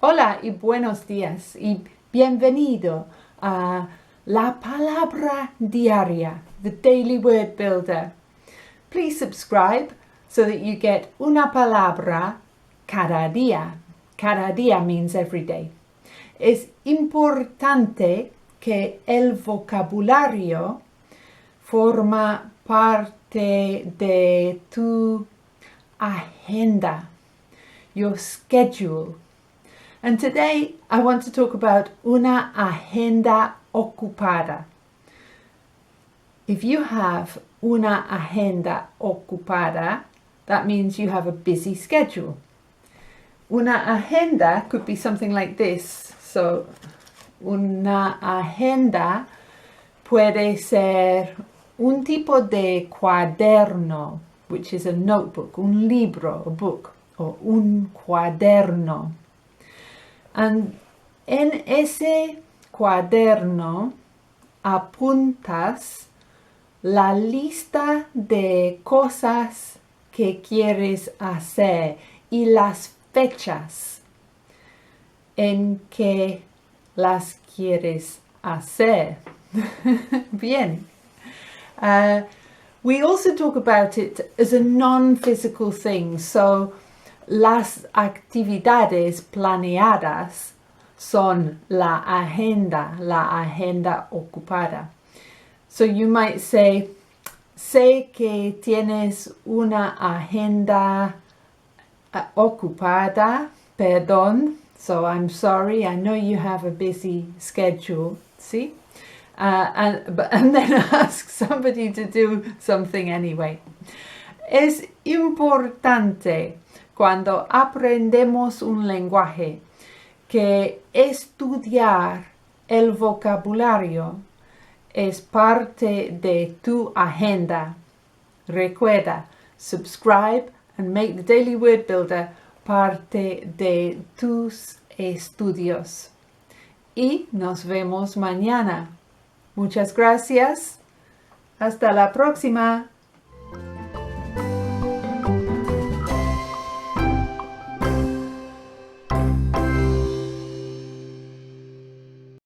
Hola y buenos días y bienvenido a La Palabra Diaria, the Daily Word Builder. Please subscribe so that you get una palabra cada día. Cada día means every day. Es importante que el vocabulario forma parte de tu agenda, your schedule. And today I want to talk about una agenda ocupada. If you have una agenda ocupada, that means you have a busy schedule. Una agenda could be something like this. So, una agenda puede ser un tipo de cuaderno, which is a notebook, un libro, a book, or un cuaderno. And en ese cuaderno apuntas la lista de cosas que quieres hacer y las fechas en que las quieres hacer. Bien. We also talk about it as a non-physical thing. So, las actividades planeadas son la agenda ocupada. So you might say, sé que tienes una agenda ocupada, perdón. So I'm sorry, I know you have a busy schedule, see? And then ask somebody to do something anyway. Es importante cuando aprendemos un lenguaje que estudiar el vocabulario es parte de tu agenda. Recuerda, subscribe and make the Daily Word Builder parte de tus estudios. Y nos vemos mañana. Muchas gracias. Hasta la próxima.